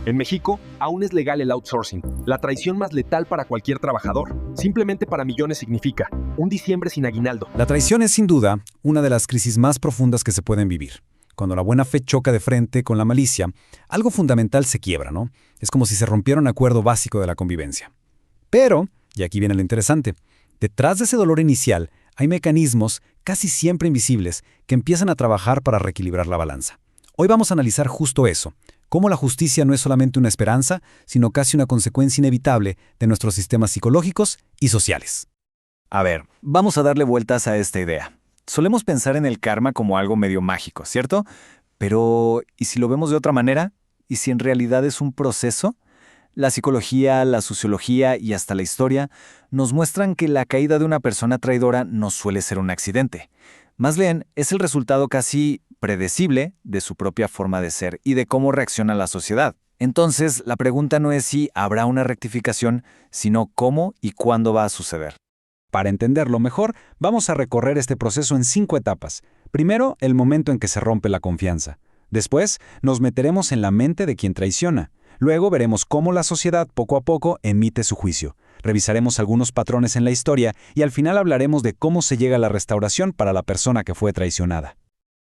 En México, aún es legal el outsourcing, la traición más letal para cualquier trabajador. Simplemente para millones significa un diciembre sin aguinaldo. La traición es sin duda una de las crisis más profundas que se pueden vivir. Cuando la buena fe choca de frente con la malicia, algo fundamental se quiebra, ¿no? Es como si se rompiera un acuerdo básico de la convivencia. Pero, y aquí viene lo interesante, detrás de ese dolor inicial hay mecanismos casi siempre invisibles que empiezan a trabajar para reequilibrar la balanza. Hoy vamos a analizar justo eso, cómo la justicia no es solamente una esperanza, sino casi una consecuencia inevitable de nuestros sistemas psicológicos y sociales. A ver, vamos a darle vueltas a esta idea. Solemos pensar en el karma como algo medio mágico, ¿cierto? Pero, ¿y si lo vemos de otra manera? ¿Y si en realidad es un proceso? La psicología, la sociología y hasta la historia nos muestran que la caída de una persona traidora no suele ser un accidente. Más bien, es el resultado casi predecible de su propia forma de ser y de cómo reacciona la sociedad. Entonces, la pregunta no es si habrá una rectificación, sino cómo y cuándo va a suceder. Para entenderlo mejor, vamos a recorrer este proceso en 5 etapas. Primero, el momento en que se rompe la confianza. Después, nos meteremos en la mente de quien traiciona. Luego veremos cómo la sociedad poco a poco emite su juicio. Revisaremos algunos patrones en la historia y al final hablaremos de cómo se llega a la restauración para la persona que fue traicionada.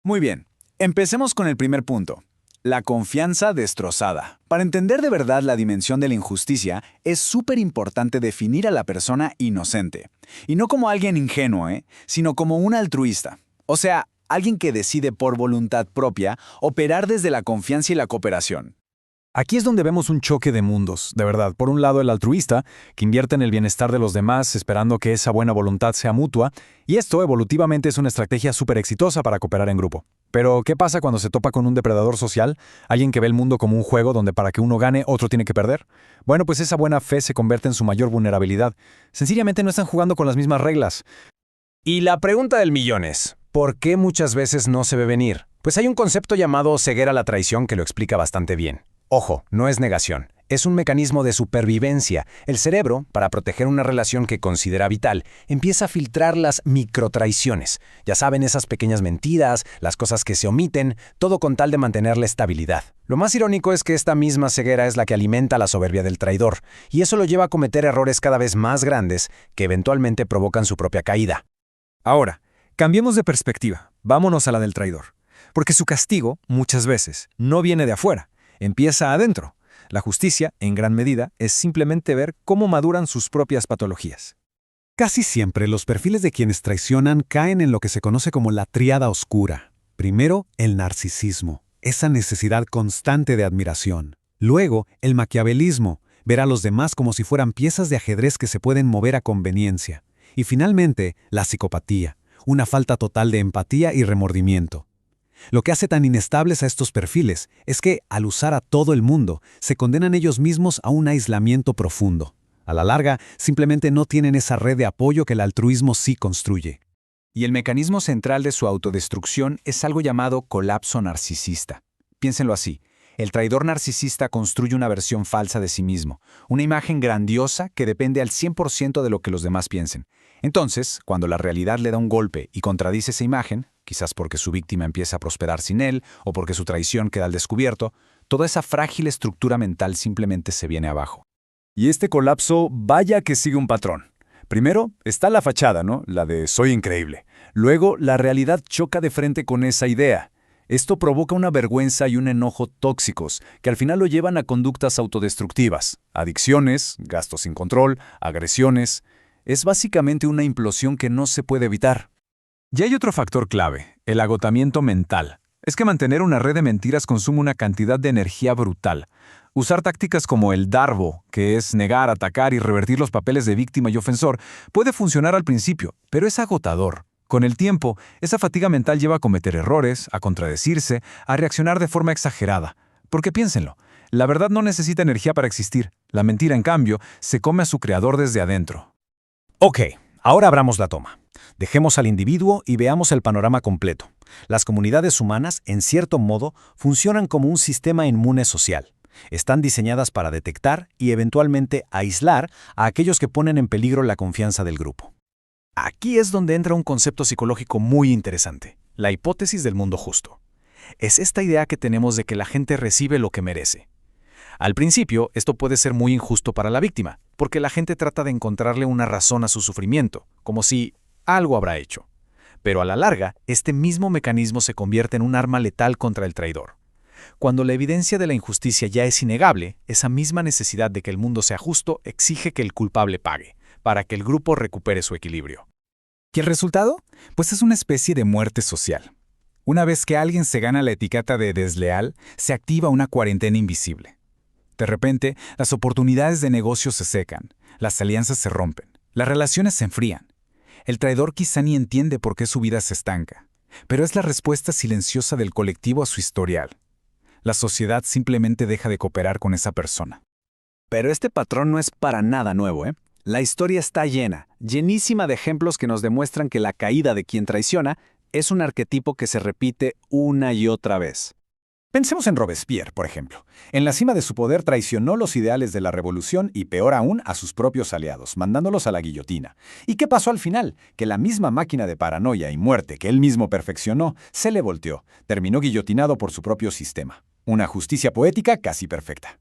Muy bien, empecemos con el primer punto. La confianza destrozada. Para entender de verdad la dimensión de la injusticia, es súper importante definir a la persona inocente. Y no como alguien ingenuo, sino como un altruista. O sea, alguien que decide por voluntad propia operar desde la confianza y la cooperación. Aquí es donde vemos un choque de mundos, de verdad. Por un lado, el altruista, que invierte en el bienestar de los demás esperando que esa buena voluntad sea mutua, y esto evolutivamente es una estrategia súper exitosa para cooperar en grupo. Pero, ¿qué pasa cuando se topa con un depredador social? Alguien que ve el mundo como un juego donde para que uno gane, otro tiene que perder. Bueno, pues esa buena fe se convierte en su mayor vulnerabilidad. Sencillamente no están jugando con las mismas reglas. Y la pregunta del millón es, ¿por qué muchas veces no se ve venir? Pues hay un concepto llamado ceguera a la traición que lo explica bastante bien. Ojo, no es negación. Es un mecanismo de supervivencia. El cerebro, para proteger una relación que considera vital, empieza a filtrar las microtraiciones. Ya saben, esas pequeñas mentiras, las cosas que se omiten, todo con tal de mantener la estabilidad. Lo más irónico es que esta misma ceguera es la que alimenta la soberbia del traidor, y eso lo lleva a cometer errores cada vez más grandes que eventualmente provocan su propia caída. Ahora, cambiemos de perspectiva. Vámonos a la del traidor. Porque su castigo, muchas veces, no viene de afuera. Empieza adentro. La justicia, en gran medida, es simplemente ver cómo maduran sus propias patologías. Casi siempre los perfiles de quienes traicionan caen en lo que se conoce como la tríada oscura. Primero, el narcisismo, esa necesidad constante de admiración. Luego, el maquiavelismo, ver a los demás como si fueran piezas de ajedrez que se pueden mover a conveniencia. Y finalmente, la psicopatía, una falta total de empatía y remordimiento. Lo que hace tan inestables a estos perfiles es que, al usar a todo el mundo, se condenan ellos mismos a un aislamiento profundo. A la larga, simplemente no tienen esa red de apoyo que el altruismo sí construye. Y el mecanismo central de su autodestrucción es algo llamado colapso narcisista. Piénsenlo así. El traidor narcisista construye una versión falsa de sí mismo, una imagen grandiosa que depende al 100% de lo que los demás piensen. Entonces, cuando la realidad le da un golpe y contradice esa imagen, quizás porque su víctima empieza a prosperar sin él o porque su traición queda al descubierto, toda esa frágil estructura mental simplemente se viene abajo. Y este colapso, vaya que sigue un patrón. Primero está la fachada, ¿no? La de soy increíble. Luego, la realidad choca de frente con esa idea. Esto provoca una vergüenza y un enojo tóxicos, que al final lo llevan a conductas autodestructivas, adicciones, gastos sin control, agresiones. Es básicamente una implosión que no se puede evitar. Y hay otro factor clave, el agotamiento mental. Es que mantener una red de mentiras consume una cantidad de energía brutal. Usar tácticas como el darbo, que es negar, atacar y revertir los papeles de víctima y ofensor, puede funcionar al principio, pero es agotador. Con el tiempo, esa fatiga mental lleva a cometer errores, a contradecirse, a reaccionar de forma exagerada. Porque piénsenlo, la verdad no necesita energía para existir. La mentira, en cambio, se come a su creador desde adentro. Ok, ahora abramos la toma. Dejemos al individuo y veamos el panorama completo. Las comunidades humanas, en cierto modo, funcionan como un sistema inmune social. Están diseñadas para detectar y eventualmente aislar a aquellos que ponen en peligro la confianza del grupo. Aquí es donde entra un concepto psicológico muy interesante, la hipótesis del mundo justo. Es esta idea que tenemos de que la gente recibe lo que merece. Al principio, esto puede ser muy injusto para la víctima, porque la gente trata de encontrarle una razón a su sufrimiento, como si algo habrá hecho. Pero a la larga, este mismo mecanismo se convierte en un arma letal contra el traidor. Cuando la evidencia de la injusticia ya es innegable, esa misma necesidad de que el mundo sea justo exige que el culpable pague, para que el grupo recupere su equilibrio. ¿Y el resultado? Pues es una especie de muerte social. Una vez que alguien se gana la etiqueta de desleal, se activa una cuarentena invisible. De repente, las oportunidades de negocio se secan, las alianzas se rompen, las relaciones se enfrían. El traidor quizá ni entiende por qué su vida se estanca, pero es la respuesta silenciosa del colectivo a su historial. La sociedad simplemente deja de cooperar con esa persona. Pero este patrón no es para nada nuevo, ¿eh? La historia está llenísima de ejemplos que nos demuestran que la caída de quien traiciona es un arquetipo que se repite una y otra vez. Pensemos en Robespierre, por ejemplo. En la cima de su poder traicionó los ideales de la revolución y, peor aún, a sus propios aliados, mandándolos a la guillotina. ¿Y qué pasó al final? Que la misma máquina de paranoia y muerte que él mismo perfeccionó se le volteó. Terminó guillotinado por su propio sistema. Una justicia poética casi perfecta.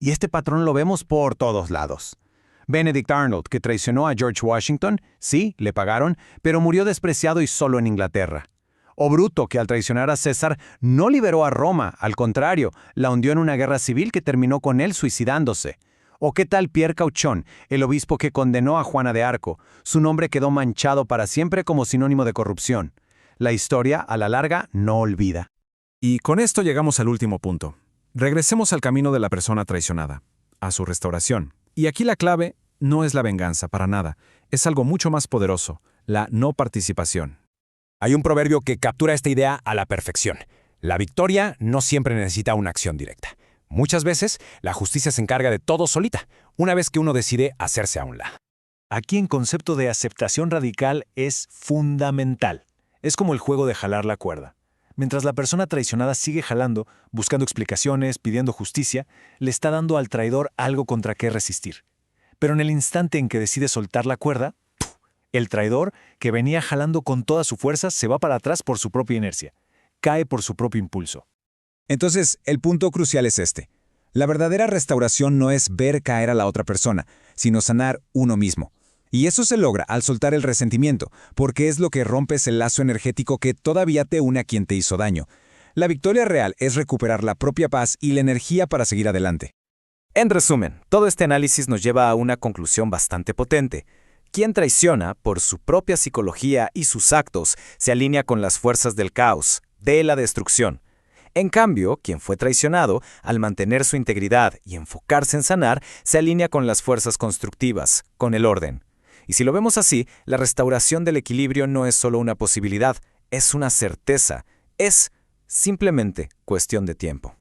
Y este patrón lo vemos por todos lados. Benedict Arnold, que traicionó a George Washington, sí, le pagaron, pero murió despreciado y solo en Inglaterra. O Bruto, que al traicionar a César no liberó a Roma, al contrario, la hundió en una guerra civil que terminó con él suicidándose. ¿O qué tal Pierre Cauchon, el obispo que condenó a Juana de Arco? Su nombre quedó manchado para siempre como sinónimo de corrupción. La historia, a la larga, no olvida. Y con esto llegamos al último punto. Regresemos al camino de la persona traicionada, a su restauración. Y aquí la clave no es la venganza, para nada. Es algo mucho más poderoso, la no participación. Hay un proverbio que captura esta idea a la perfección. La victoria no siempre necesita una acción directa. Muchas veces, la justicia se encarga de todo solita, una vez que uno decide hacerse a un lado. Aquí el concepto de aceptación radical es fundamental. Es como el juego de jalar la cuerda. Mientras la persona traicionada sigue jalando, buscando explicaciones, pidiendo justicia, le está dando al traidor algo contra qué resistir. Pero en el instante en que decide soltar la cuerda, el traidor, que venía jalando con toda su fuerza, se va para atrás por su propia inercia. Cae por su propio impulso. Entonces, el punto crucial es este. La verdadera restauración no es ver caer a la otra persona, sino sanar uno mismo. Y eso se logra al soltar el resentimiento, porque es lo que rompes el lazo energético que todavía te une a quien te hizo daño. La victoria real es recuperar la propia paz y la energía para seguir adelante. En resumen, todo este análisis nos lleva a una conclusión bastante potente. Quien traiciona, por su propia psicología y sus actos, se alinea con las fuerzas del caos, de la destrucción. En cambio, quien fue traicionado, al mantener su integridad y enfocarse en sanar, se alinea con las fuerzas constructivas, con el orden. Y si lo vemos así, la restauración del equilibrio no es solo una posibilidad, es una certeza, es simplemente cuestión de tiempo.